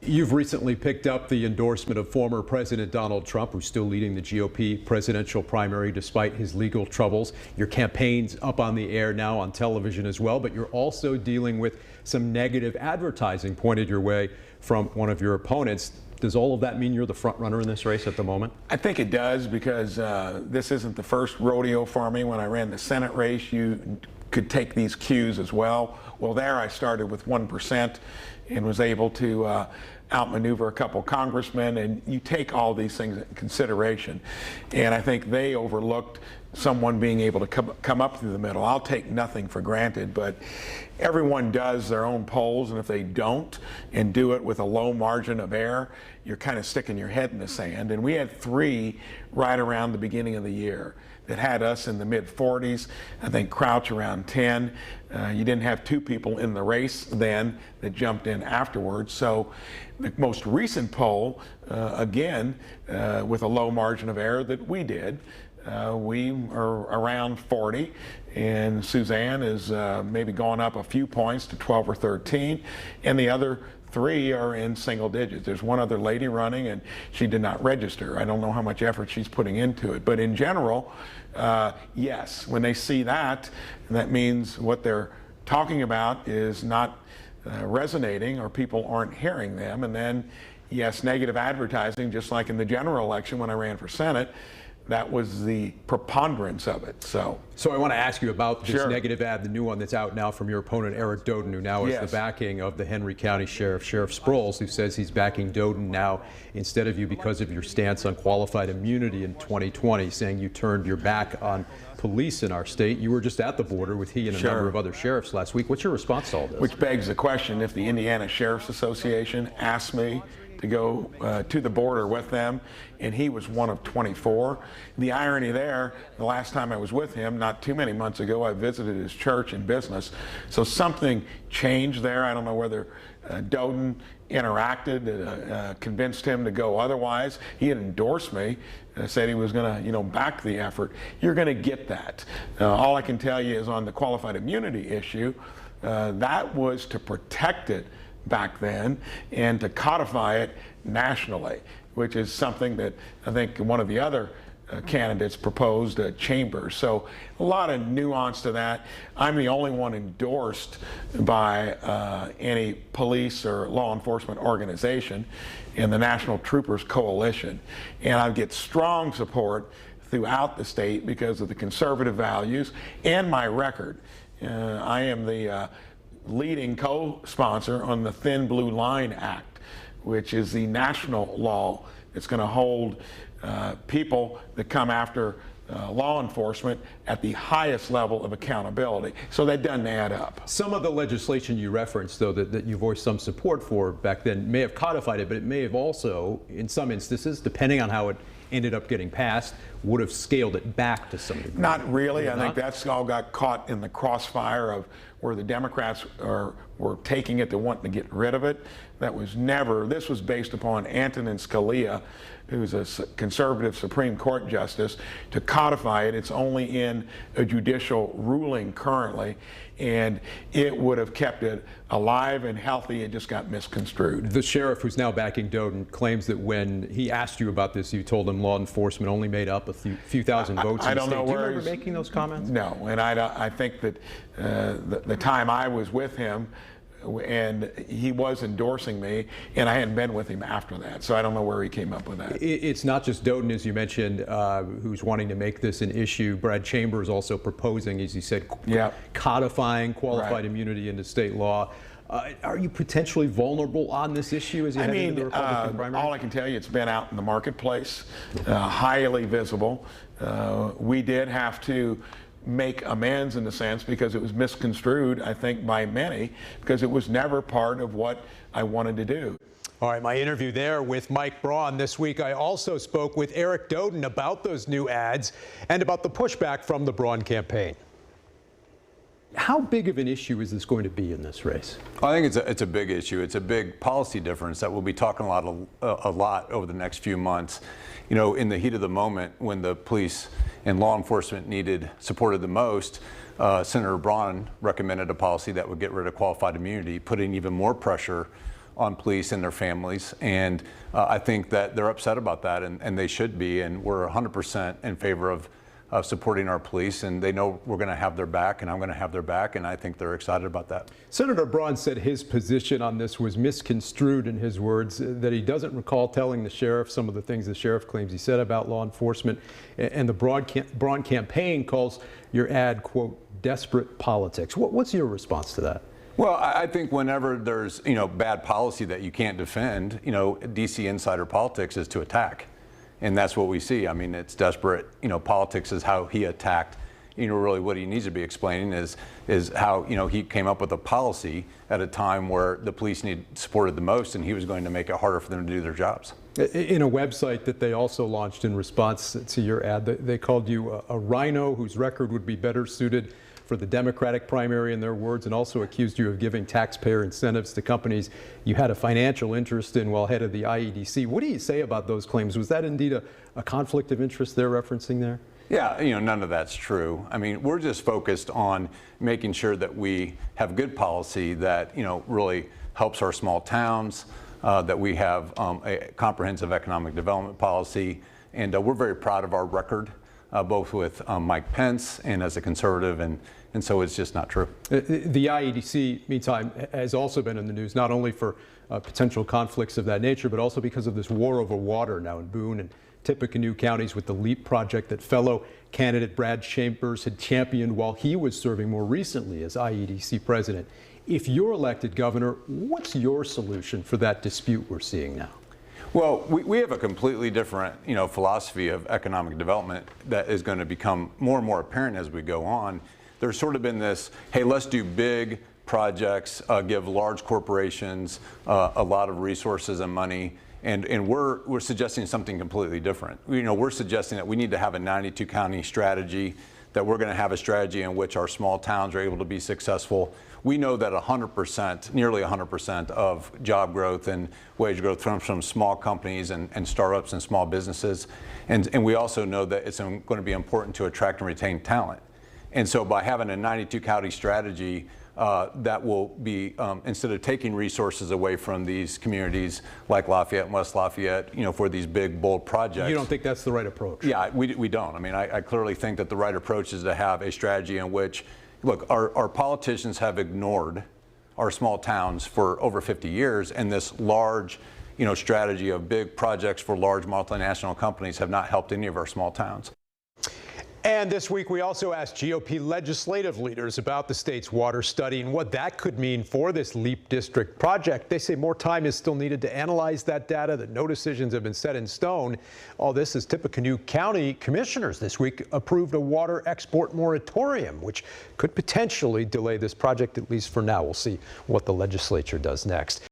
You've recently picked up the endorsement of former President Donald Trump, who's still leading the GOP presidential primary despite his legal troubles. Your campaign's up on the air now on television as well, but you're also dealing with some negative advertising pointed your way from one of your opponents. Does all of that mean you're the front runner in this race at the moment? I think it does, because this isn't the first rodeo for me. When I ran the Senate race, you could take these cues as well. Well, there I started with 1% and was able to outmaneuver a couple congressmen, and you take all these things into consideration. And I think they overlooked someone being able to come up through the middle. I'll take nothing for granted, but everyone does their own polls, and if they don't and do it with a low margin of error, you're kind of sticking your head in the sand. And we had 3 right around the beginning of the year that had us in the mid-40s. I think Crouch around 10. You didn't have 2 people in the race then that jumped in afterwards. So the most recent poll, again, with a low margin of error that we did, we are around 40, and Suzanne is maybe going up a few points to 12 or 13, and the other 3 are in single digits. There's one other lady running, and she did not register. I don't know how much effort she's putting into it, but in general, yes, when they see that, that means what they're talking about is not resonating, or people aren't hearing them. And then, yes, negative advertising, just like in the general election when I ran for Senate, that was the preponderance of it. So I want to ask you about this Sure. negative ad, the new one that's out now from your opponent, Eric Doden, who now has Yes. the backing of the Henry County Sheriff, Sheriff Sproles, who says he's backing Doden now instead of you because of your stance on qualified immunity in 2020, saying you turned your back on police in our state. You were just at the border with he and a Sure. number of other sheriffs last week. What's your response to all this? which begs the question, if the Indiana Sheriff's Association asked me to go to the border with them, and he was one of 24. The irony there, the last time I was with him, not too many months ago, I visited his church and business. So something changed there. I don't know whether Doden interacted, convinced him to go otherwise. He had endorsed me, said he was going to, back the effort. You're going to get that. All I can tell you is on the qualified immunity issue, that was to protect it back then and to codify it nationally, which is something that I think one of the other candidates proposed, Chambers. So a lot of nuance to that. I'm the only one endorsed by any police or law enforcement organization in the National Troopers Coalition. And I get strong support throughout the state because of the conservative values and my record. I am the leading co-sponsor on the Thin Blue Line Act, which is the national law that's going to hold people that come after law enforcement at the highest level of accountability. So that doesn't add up. Some of the legislation you referenced, though, that you voiced some support for back then may have codified it, but it may have also, in some instances, depending on how it ended up getting passed, would have scaled it back to some degree. Not really. I think Not? that's all got caught in the crossfire of where the Democrats were taking it to want to get rid of it. That was never, this was based upon Antonin Scalia, who's a conservative Supreme Court justice, to codify it. It's only in a judicial ruling currently, and it would have kept it alive and healthy. It just got misconstrued. The sheriff who's now backing Doden claims that when he asked you about this, you told him law enforcement only made up a few thousand votes. I in the don't state. know Do you where remember making those comments? No, and I think that the time I was with him, and he was endorsing me, and I hadn't been with him after that, so I don't know where he came up with that. It's not just Doden, as you mentioned, who's wanting to make this an issue. Brad Chambers also proposing, as he said, Yep. codifying qualified Right. immunity into state law. Are you potentially vulnerable on this issue as you head into the Republican primary? All I can tell you, it's been out in the marketplace, highly visible. We did have to make amends in a sense because it was misconstrued, I think, by many, because it was never part of what I wanted to do. All right, my interview there with Mike Braun. This week, I also spoke with Eric Doden about those new ads and about the pushback from the Braun campaign. How big of an issue is this going to be in this race? I think it's a big issue. It's a big policy difference that we'll be talking a lot over the next few months. You know, in the heat of the moment, when the police and law enforcement supported the most, Senator Braun recommended a policy that would get rid of qualified immunity, putting even more pressure on police and their families. And I think that they're upset about that, and they should be. And we're 100% in favor of supporting our police, and they know we're going to have their back, and I'm going to have their back, and I think they're excited about that. Senator Braun said his position on this was misconstrued, in his words, that he doesn't recall telling the sheriff some of the things the sheriff claims he said about law enforcement. And the Braun campaign calls your ad, quote, desperate politics. What's your response to that? Well, I think whenever there's, bad policy that you can't defend, DC insider politics is to attack. And that's what we see. I mean, it's desperate. Politics is how he attacked. Really what he needs to be explaining is how, he came up with a policy at a time where the police supported the most, and he was going to make it harder for them to do their jobs. In a website that they also launched in response to your ad, they called you a rhino whose record would be better suited for the Democratic primary, in their words, and also accused you of giving taxpayer incentives to companies you had a financial interest in while head of the IEDC. What do you say about those claims? Was that indeed a conflict of interest they're referencing there? Yeah, none of that's true. I mean, we're just focused on making sure that we have good policy that, really helps our small towns, that we have a comprehensive economic development policy, and we're very proud of our record. Both with Mike Pence and as a conservative, and so it's just not true. The IEDC, meantime, has also been in the news, not only for potential conflicts of that nature, but also because of this war over water now in Boone and Tippecanoe counties with the LEAP project that fellow candidate Brad Chambers had championed while he was serving more recently as IEDC president. If you're elected governor, what's your solution for that dispute we're seeing now? Well, we have a completely different, philosophy of economic development that is going to become more and more apparent as we go on. There's sort of been this, hey, let's do big projects, give large corporations a lot of resources and money, and we're suggesting something completely different. We're suggesting that we need to have a 92 county strategy, that we're going to have a strategy in which our small towns are able to be successful. We know that 100%, nearly 100% of job growth and wage growth comes from small companies and startups and small businesses. And we also know that it's going to be important to attract and retain talent. And so by having a 92 county strategy, that will be, instead of taking resources away from these communities like Lafayette and West Lafayette, for these big, bold projects. You don't think that's the right approach? Yeah, we don't. I mean, I clearly think that the right approach is to have a strategy in which, look, our politicians have ignored our small towns for over 50 years, and this large, strategy of big projects for large multinational companies have not helped any of our small towns. And this week, we also asked GOP legislative leaders about the state's water study and what that could mean for this LEAP district project. They say more time is still needed to analyze that data, that no decisions have been set in stone. All this as Tippecanoe County commissioners this week approved a water export moratorium, which could potentially delay this project, at least for now. We'll see what the legislature does next.